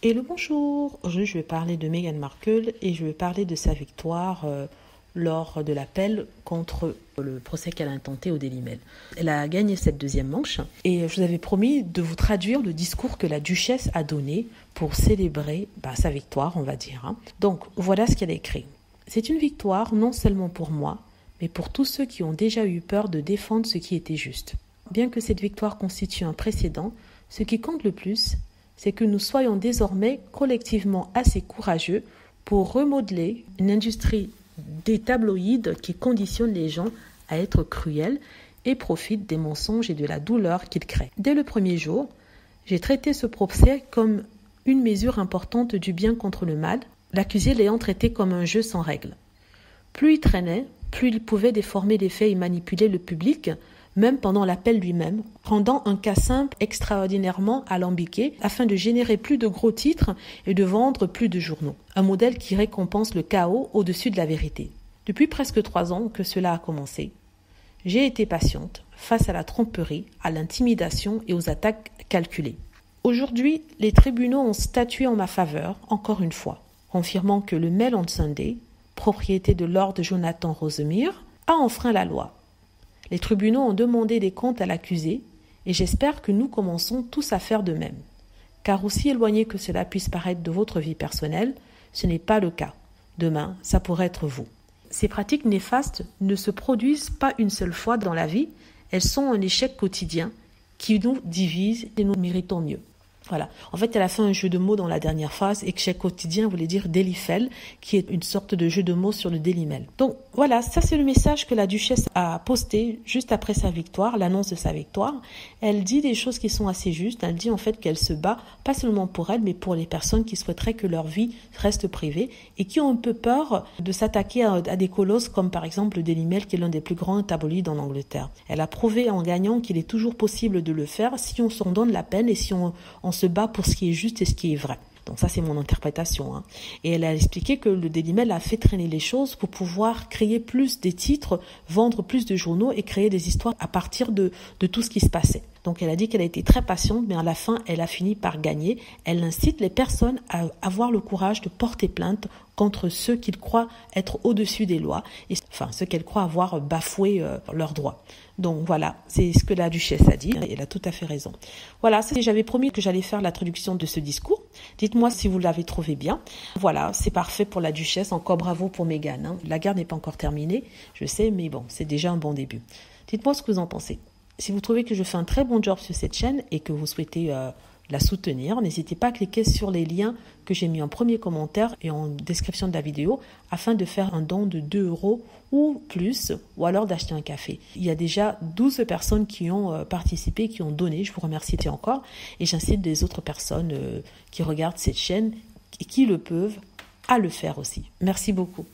Hello, bonjour. Aujourd'hui, je vais parler de Meghan Markle et je vais parler de sa victoire lors de l'appel contre le procès qu'elle a intenté au Daily Mail. Elle a gagné cette deuxième manche et je vous avais promis de vous traduire le discours que la duchesse a donné pour célébrer sa victoire, on va dire. Donc, voilà ce qu'elle a écrit. C'est une victoire non seulement pour moi, mais pour tous ceux qui ont déjà eu peur de défendre ce qui était juste. Bien que cette victoire constitue un précédent, ce qui compte le plus, c'est que nous soyons désormais collectivement assez courageux pour remodeler une industrie des tabloïds qui conditionne les gens à être cruels et profitent des mensonges et de la douleur qu'ils créent. Dès le premier jour, j'ai traité ce procès comme une mesure importante du bien contre le mal, l'accusé l'ayant traité comme un jeu sans règles. Plus il traînait, plus il pouvait déformer les faits et manipuler le public, même pendant l'appel lui-même, rendant un cas simple extraordinairement alambiqué afin de générer plus de gros titres et de vendre plus de journaux. Un modèle qui récompense le chaos au-dessus de la vérité. Depuis presque 3 ans que cela a commencé, j'ai été patiente face à la tromperie, à l'intimidation et aux attaques calculées. Aujourd'hui, les tribunaux ont statué en ma faveur, encore une fois, confirmant que le Mail on Sunday, propriété de Lord Jonathan Rosemere, a enfreint la loi. Les tribunaux ont demandé des comptes à l'accusé et j'espère que nous commençons tous à faire de même. Car aussi éloigné que cela puisse paraître de votre vie personnelle, ce n'est pas le cas. Demain, ça pourrait être vous. Ces pratiques néfastes ne se produisent pas une seule fois dans la vie, elles sont un échec quotidien qui nous divise et nous méritons mieux. Voilà. En fait, elle a fait un jeu de mots dans la dernière phrase. Échec quotidien voulait dire Dailyfell, qui est une sorte de jeu de mots sur le Daily Mail. Donc voilà, ça c'est le message que la duchesse a posté juste après sa victoire, l'annonce de sa victoire. Elle dit des choses qui sont assez justes. Elle dit en fait qu'elle se bat pas seulement pour elle, mais pour les personnes qui souhaiteraient que leur vie reste privée et qui ont un peu peur de s'attaquer à des colosses comme par exemple le Daily Mail, qui est l'un des plus grands tabloïds en Angleterre. Elle a prouvé en gagnant qu'il est toujours possible de le faire si on s'en donne la peine et si on se bat pour ce qui est juste et ce qui est vrai. Donc ça, c'est mon interprétation. Et elle a expliqué que le Daily Mail a fait traîner les choses pour pouvoir créer plus des titres, vendre plus de journaux et créer des histoires à partir de tout ce qui se passait. Donc elle a dit qu'elle a été très patiente, mais à la fin, elle a fini par gagner. Elle incite les personnes à avoir le courage de porter plainte contre ceux qu'ils croient être au-dessus des lois, et ceux qu'elles croient avoir bafoué leurs droits. Donc voilà, c'est ce que la duchesse a dit, et elle a tout à fait raison. Voilà, j'avais promis que j'allais faire la traduction de ce discours. Dites-moi si vous l'avez trouvé bien. Voilà, c'est parfait pour la duchesse, encore bravo pour Meghan. La guerre n'est pas encore terminée, je sais, mais bon, c'est déjà un bon début. Dites-moi ce que vous en pensez. Si vous trouvez que je fais un très bon job sur cette chaîne et que vous souhaitez la soutenir, n'hésitez pas à cliquer sur les liens que j'ai mis en premier commentaire et en description de la vidéo afin de faire un don de 2 € ou plus, ou alors d'acheter un café. Il y a déjà 12 personnes qui ont participé, qui ont donné, je vous remercie encore, et j'incite les autres personnes qui regardent cette chaîne et qui le peuvent à le faire aussi. Merci beaucoup.